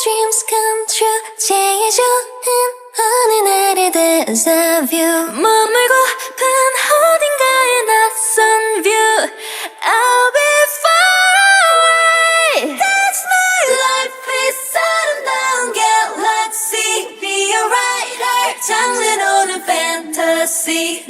dreams come true 제일 좋은 어느 날의 deja vu 머물고픈 어딘가의 낯선 view I'll be far away That's my life is 아름다운 galaxy Be a writer 장르로는 fantasy